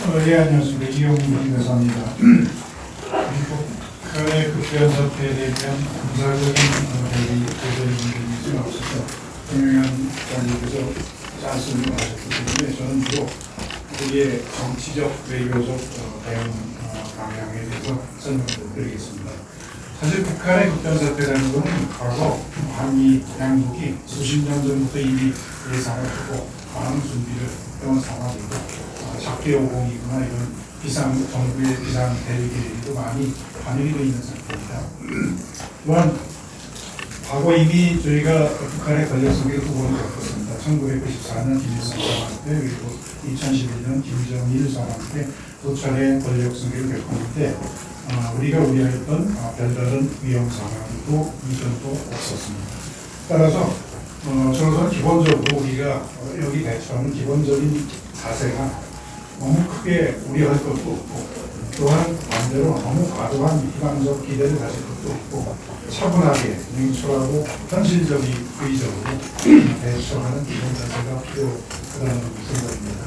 예, 안녕하십니까. 이용문 교사입니다. 북한의 급변 사태에 대한 군사적인 대리 문제는 없어서 분명한 관리에서 말씀을 하셨기 때문에 저는 주로 우리의 정치적, 외교적 대응 방향에 대해서 설명을 드리겠습니다. 사실 북한의 급변 사태라는 것은 과거 한미 양국이 수십 년 전부터 이미 예상을 하고 많은 준비를 해온 상황이고 작게 오공이구나 이런 정부의 비상 대비 계획도 많이 반영이 되어 있는 상태입니다. 또한 과거 이미 저희가 북한의 권력 승계를 두 번 겪었습니다. 1994년 김일성 사망 때 그리고 2011년 김정일 사망 때 두 차례 권력 승계를 겪었는데 우리가 우려했던 별다른 위험 상황도 이전도 없었습니다. 따라서 저는 기본적으로 우리가 여기 대처하는 기본적인 자세가 너무 크게 우려할 것도 없고 또한 반대로 너무 과도한 비관적 기대를 가질 것도 없고 차분하게 냉철하고 현실적인 의의적으로 대처하는 기본 자세가 필요하다는 생각입니다.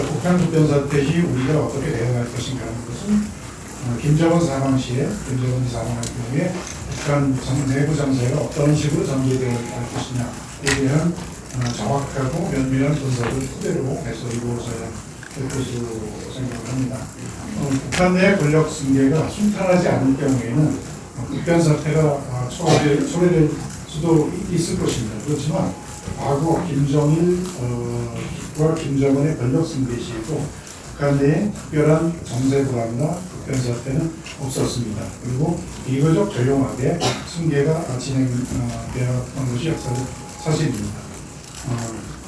북한 급변 사태 시 우리가 어떻게 대응할 것인가 하는 것은 김정은 사망 시에 김정은이 사망할 경우에 북한 내부 정세가 어떤 식으로 전개될 것이냐에 대한 정확하고 면밀한 분석을 토대로 해서 이루어져야 될 것으로 생각을 합니다. 북한 내 권력 승계가 순탄하지 않을 경우에는 급변 사태가 초래될 수도 있을 것입니다. 그렇지만 과거 김정일과 김정은의 권력 승계 시에도 북한 내에 특별한 정세 불안이나 급변 사태는 없었습니다. 그리고 비교적 조용하게 승계가 진행되었던 것이 역사적 사실입니다.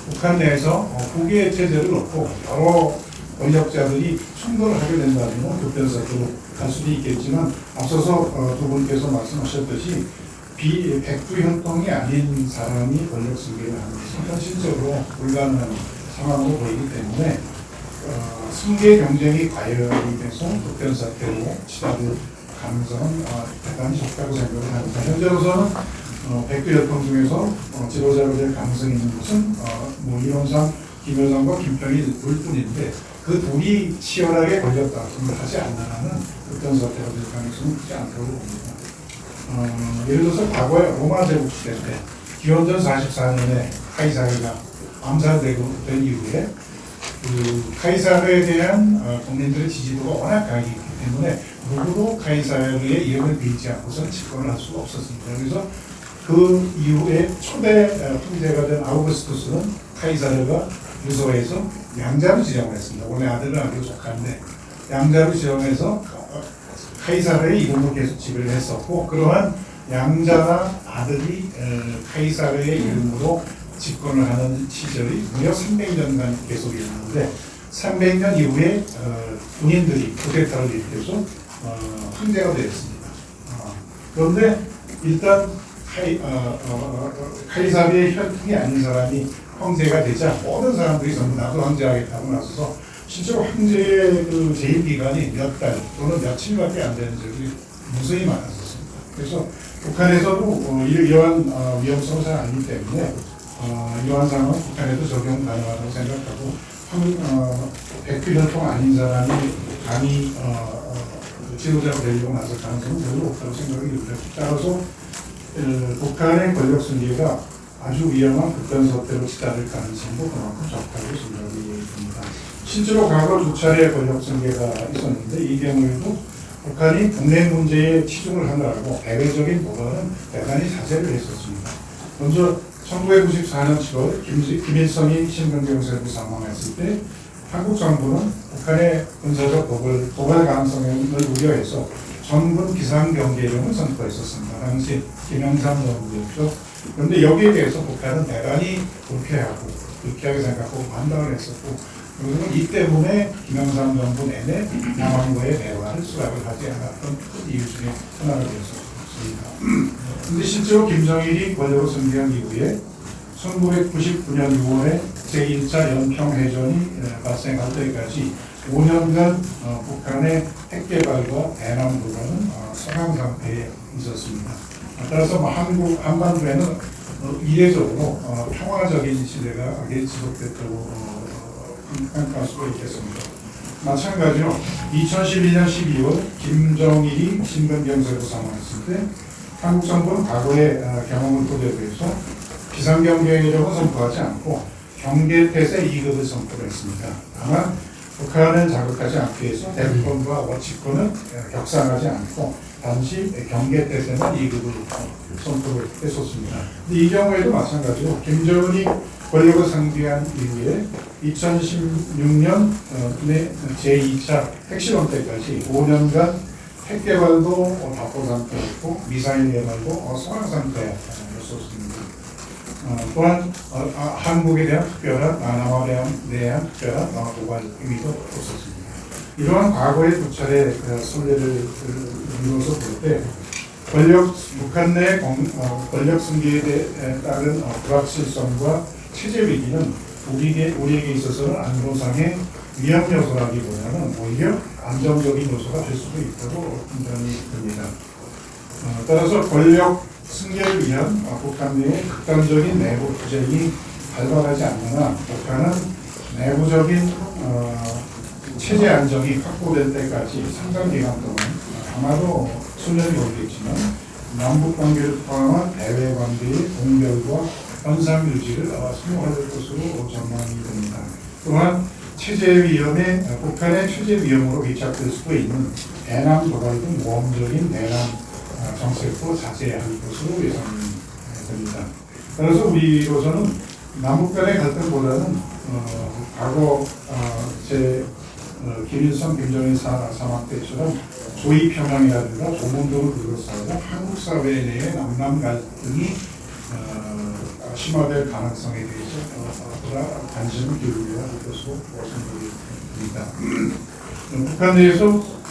북한 내에서 후계 체제를 놓고 여러 권력자들이 충돌을 하게 된다면 급변 사태로 갈 수도 있겠지만 앞서서 두 분께서 말씀하셨듯이 백두현통이 아닌 사람이 권력 승계를 하는 것은 현실적으로 불가능한 상황으로 보이기 때문에 승계 경쟁이 과열이 돼서 급변 사태로 치닫을 가능성은 대단히 적다고 생각을 합니다. 현재로서는 백두혈통 중에서 지도자가 될 가능성이 있는 것은 이론상 김여정과 김평이 둘 뿐인데 그 둘이 치열하게 권력 다툼을 하지 않는 한은 급변 사태가 될 가능성은 크지 않다고 봅니다. 예를 들어서 과거에 로마 제국 시대 때 기원전 44년에 카이사르가 암살되고 된 이후에 그 카이사르에 대한 국민들의 지지도가 워낙 강했기 때문에 누구도 카이사르의 이름을 빌지 않고서 집권을 할 수가 없었습니다. 그래서 그 이후에 초대 황제가 된 아우구스투스는 카이사르가 유서에서 양자로 지정을 했습니다. 원래 아들은 아주 속한데 양자로 지정해서 카이사르의 이름으로 계속 지배를 했었고 그러한 양자나 아들이 카이사르의 이름으로 집권을 하는 시절이 무려 300년간 계속이었는데 300년 이후에 군인들이 쿠데타를 일으켜서 황제가 되었습니다. 그런데 일단 카이사르의 혈통이 아닌 사람이 황제가 되자 모든 사람들이 전부 나도 황제하겠다고 나서서 실제로 황제의 그 재임 기간이 몇 달 또는 며칠밖에 안 되는 적이 무수히 많았었습니다. 그래서 북한에서도 이러한 위험성을 잘 알기 때문에 이러한 상황은 북한에도 적용 가능하다고 생각하고 백두혈통 아닌 사람이 감히 지도자가 되려고 나설 가능성은 별로 없다고 생각이 듭니다. 따라서 북한의 권력 승계가 아주 위험한 급변 사태로 치닫을 가능성도 그만큼 적다고 생각이 듭니다. 실제로 과거 두 차례 권력 승계가 있었는데 이 경우에도 북한이 국내 문제에 치중을 하느라고 대외적인 보도는 대단히 자제를 했었습니다. 먼저 1994년 7월 김일성이 신병경세로 사망했을 때 한국 정부는 북한의 군사적 도발 가능성을 우려해서 전군 비상경계령을 선포했었습니다. 당시 김영삼 정부였죠. 그런데 여기에 대해서 북한은 대단히 불쾌하게 생각하고 반발을 했었고 그리고 이 때문에 김영삼 정부 내내 남한과의 대화를 수락을 하지 않았던 큰 이유 중에 하나가 되었습니다. 그런데 실제로 김정일이 권력을 승계한 이후에 1999년 6월에 제1차 연평해전이 발생할 때까지 5년간 북한의 핵개발과 대남 도발은 성황 상태에 있었습니다. 따라서 한반도에는 이례적으로 평화적인 시대가 지속됐다고 평가할 수가 있겠습니다. 마찬가지로 2012년 12월 김정일이 신변경제로 사망했을 때 한국 정부는 과거의 경험을 토대로 해서 비상경제력은 선포하지 않고 경계태세 2급을 선포를 했습니다. 다만 북한을 자극하지 않기 위해서 대북권과 워치권은 격상하지 않고 단지 경계태세는 2급을 선포를 했었습니다. 이 경우에도 마찬가지로 김정은이 권력을 상기한 이후에 2016년 제2차 핵실험 때까지 5년간 핵 개발도 답보 상태였고 미사일 개발도 소강 상태였었습니다. 또한 한국에 대한 특별한 남한에 대한 특별한 도발 의미도 없었습니다. 이러한 과거의 두 차례 선례를 이루어서 볼 때 북한 내 권력 승계에 따른 불확실성과 체제 위기는 우리에게 있어서는 안보상의 위험 요소라기보다는 오히려 안정적인 요소가 될 수도 있다고 판단이 됩니다. 따라서 권력 승계를 위한 북한 내의 극단적인 내부 투쟁이 발발하지 않는 한 북한은 내부적인 체제 안정이 확보될 때까지 상당 기간 동안 아마도 수년이 걸리겠지만 남북 관계를 포함한 대외 관계의 동결과 현상 유지를 수용할 것으로 전망이 됩니다. 또한 체제 위험에 북한의 체제 위험으로 위착될 수도 있는 대남 도발 등 모험적인 대남 정책도 자제할 것으로 예상됩니다. 따라서 우리로서는 남북 간의 갈등보다는 과거 김일성, 김정일 사망 때처럼 조이 평양이라든가 조문동을 둘러싸고 한국 사회 내의 남남 갈등이 심화될 가능성에 대해서 관심을 기울여야 할 것으로 생각이 듭니다. 북한 내에서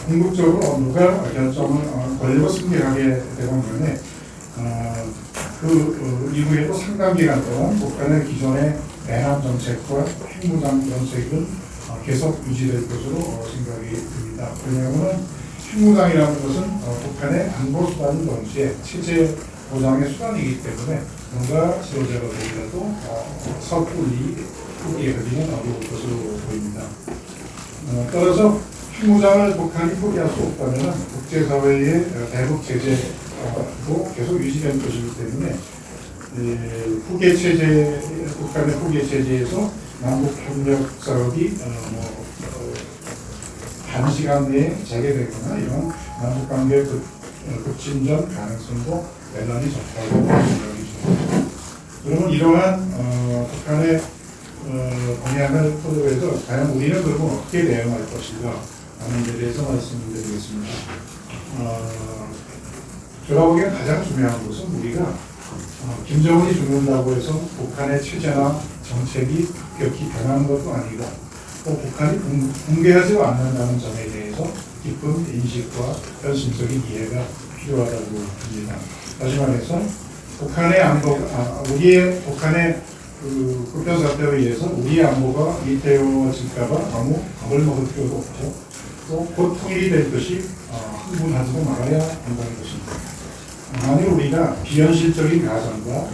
궁극적으로 누가 결정을 권력을 승계하게 되건 간에 그 이후에도 상당 기간 동안 북한의 기존의 대남 정책과 핵무장 정책은 계속 유지될 것으로 생각이 듭니다. 왜냐하면 핵무장이라는 것은 북한의 안보 수단인 동시에 체제 보장의 수단이기 때문에 뭔가 지도자가 되더라도 섣불리 포기하기는 어려울 것으로 보입니다. 따라서 핵무장을 북한이 포기할 수 없다면 국제사회의 대북 제재도 계속 유지될 것이기 때문에 북한의 후계 체제에서 남북 협력 사업이 단시간 내에 재개되거나 이런 남북 관계 급진전 가능성도 대단히 적다고 생각이 듭니다. 그러면 이러한 북한의 방향을 토대로 해서 과연 우리는 그러면 어떻게 대응할 것인가 하는 데 대해서 말씀드리겠습니다. 제가 보기엔 가장 중요한 것은 우리가 김정은이 죽는다고 해서 북한의 체제나 정책이 급격히 변하는 것도 아니고 또 북한이 붕괴하지 않는다는 점에 대해서 깊은 인식과 현실적인 이해가 필요하다고 봅니다. 다시 말해서 북한의 북한의 국변사태에 의해서 우리의 안보가 위태로워질까봐 너무 겁을 먹을 필요도 없고 또 곧 통일이 될 것이 흥분하지도 말아야 한다는 것입니다. 만일 우리가 비현실적인 가정과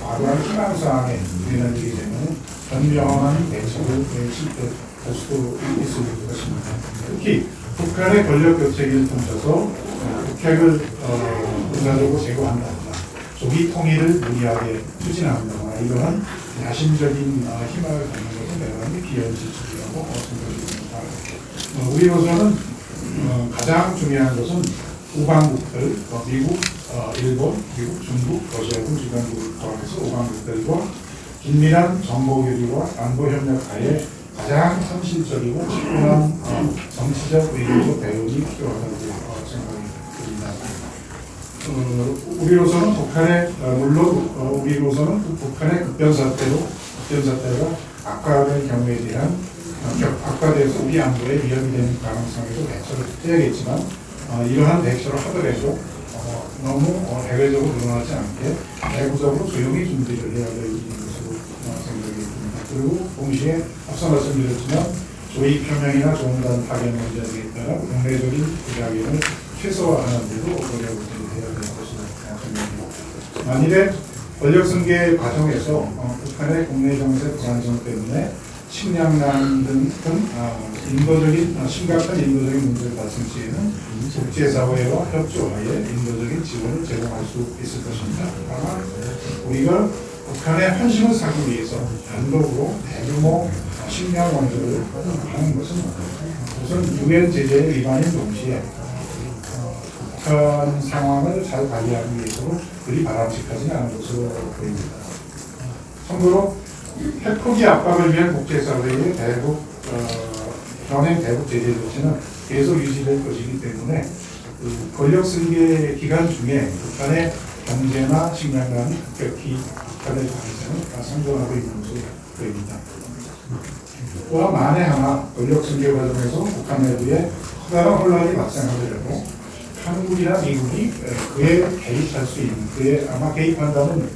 과도한 희망사항에 유인하기 때문에 현명한 대책을 실패할 수도 있을 것입니다. 특히 북한의 권력 교체기를 통해서 북핵을 군사적으로 제거한다거나 조기 통일을 무리하게 추진한다거나 이러한 야심적인 희망을 갖는 것은 대단히 비현실적이라고 생각합니다. 우리로서는 가장 중요한 것은 우방국들, 미국, 일본, 미국, 중국, 러시아 등 주변국을 포함해서 우방국들과 긴밀한 정보 교류와 안보 협력 하에 가장 현실적이고 충분한 정치적 외교적 대응이 필요하다고 생각이 듭니다. 우리로서는 북한의 급변사태가 악화될 경우에 대한 악화돼서 우리 안보에 위협이 되는 가능성에도 대처를 해야겠지만 이러한 대처를 하더라도 너무 대외적으로 드러나지 않게 내부적으로 조용히 준비를 해야 될 것으로 생각이 듭니다. 그리고 동시에 앞서 말씀드렸지만 조이 표명이나 조문단 파견 문제에 따라 국내적인 부작용을 최소화하는 데도 노력을 해야 될 것으로 생각합니다. 만일에 권력 승계 과정에서 북한의 국내 정세 불안정 때문에 식량난 등 심각한 인도적인 문제를 발생 시에는 국제사회와 협조하에 인도적인 지원을 제공할 수 있을 것입니다. 다만 우리가 북한의 환심을 사기 위해서 단독으로 대규모 식량 원조를 하는 것은 우선 유엔 제재의 위반인 동시에 북한 상황을 잘 관리하기 위해서는 그리 바람직하지는 않은 것으로 보입니다. 참고로 핵포기 압박을 위한 국제사회의 현행 대북 제재 조치는 계속 유지될 것이기 때문에 권력 승계 기간 중에 북한의 경제나 식량난이 급격히 악화될 가능성은 상존하고 있는 것으로 보입니다. 또한 만에 하나 권력 승계 과정에서 북한 내부에 커다란 혼란이 발생하더라도 한국이나 미국이 그에 개입할 수 있는, 그에 아마 개입한다면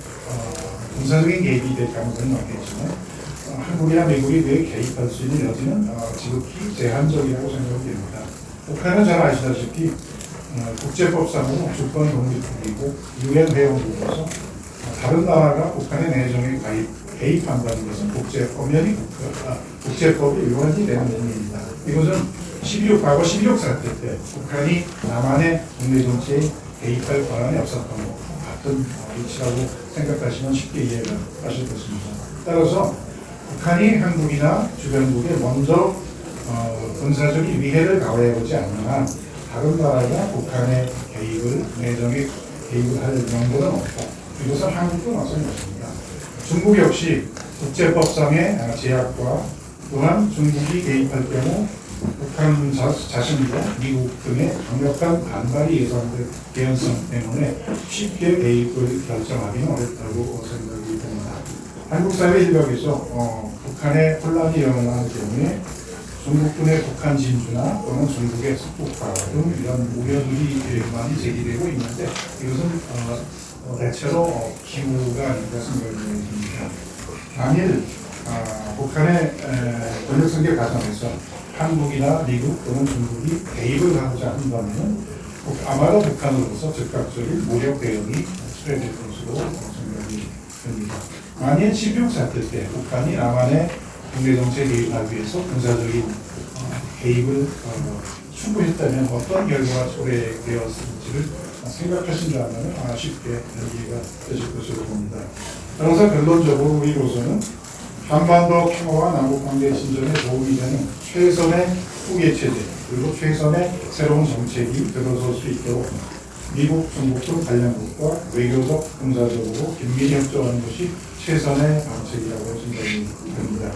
군사적인 개입이 될 가능성이 높겠지만 한국이나 미국이 그에 개입할 수 있는 여지는 지극히 제한적이라고 생각됩니다. 북한은 잘 아시다시피 국제법상으로 주권 독립국이고 유엔 회원국으로서 다른 나라가 북한의 내정에 개입한다는 것은 국제법이 위반이 되는 의미입니다. 이것은 과거 12.6 사태 때 북한이 남한의 국내 정치에 개입할 권한이 없었던 것 같은 위치라고 생각하시면 쉽게 이해가 하실 것입니다. 따라서 북한이 한국이나 주변국에 먼저 군사적인 위해를 가해보지 않는 한 다른 나라가 북한의 내정에 개입을 할 명분은 없고 이것은 한국도 마찬가지입니다. 중국 역시 국제법상의 제약과 또한 중국이 개입할 경우 북한 자신도 미국 등의 강력한 반발이 예상될 개연성 때문에 쉽게 개입을 결정하기는 어렵다고 생각이 됩니다. 한국 사회 일각에서 북한의 혼란이 일어나는 경우에 중국군의 북한 진주나 또는 중국의 석국화 등 이런 우려들이 많이 제기되고 있는데 이것은 대체로 기우가 아닌가 생각이 듭니다. 만일 북한의 권력승계 과정에서 한국이나 미국 또는 중국이 개입을 하고자 한다면 아마도 북한으로서 즉각적인 무력 대응이 수행될 것으로 생각이 듭니다. 만일 12.6 사태 때 북한이 남한의 국내 정치에 개입하기 위해서 군사적인 개입을 추구했다면 어떤 결과가 초래되었을지를 생각하신다면 쉽게 이해가 되실 것으로 봅니다. 따라서 결론적으로 우리로서는 한반도 평화와 남북관계 진전에 도움이 되는 최선의 후계 체제 그리고 최선의 새로운 정책이 들어설 수 있도록 미국, 중국 등 관련국과 외교적, 군사적으로 긴밀히 협조하는 것이 최선의 방책이라고 생각이 듭니다.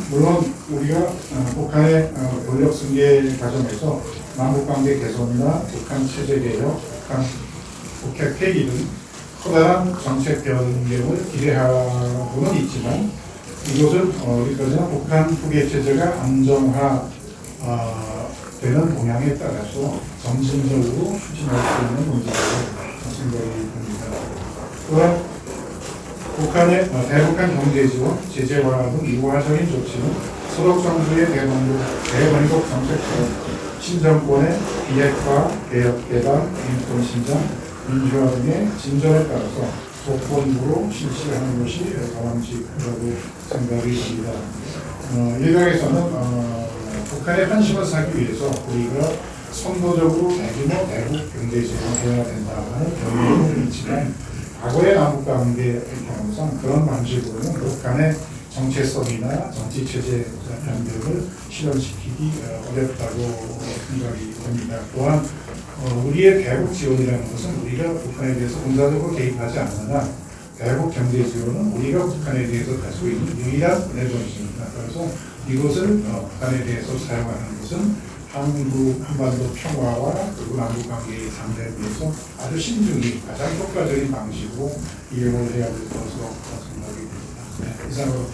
물론 우리가 북한의 권력 승계 과정에서 남북관계 개선이나 북한 체제 개혁, 북핵 폐기 등 커다란 정책 변경을 기대하고는 있지만 이것은 여기까지는 북한 후계 체제가 안정화 되는 동향에 따라서 점진적으로 추진할 수 있는 문제라고 생각이 듭니다. 또한 대북한 경제 지원, 제재 완화 등 유화적인 조치는 서독 정부의 대번국 정책처럼 신정권의 비핵화, 개혁, 개방, 인권 신장, 민주화 등의 진전에 따라서 조건부로 실시하는 것이 바람직하다고 생각이 듭니다. 일각에서는 북한의 환심을 사기 위해서 우리가 선도적으로 대규모 대북 경제 지원을 해야 된다는 견해는 있지만 과거의 남북관계 경험상 그런 방식으로는 북한의 정체성이나 정치체제 변경을 실현시키기 어렵다고 생각이 됩니다. 또한 우리의 대북 지원이라는 것은 우리가 북한에 대해서 군사적으로 개입하지 않는 한 대북 경제 지원은 우리가 북한에 대해서 가지고 있는 유일한 내정입니다. 그래서 이것을 북한에 대해서 사용하는 것은 한반도 평화와 그리고 남북관계의 상대에 대해서 아주 신중히 가장 효과적인 방식으로 이용을 해야 될 것으로 생각이 됩니다. 이상으로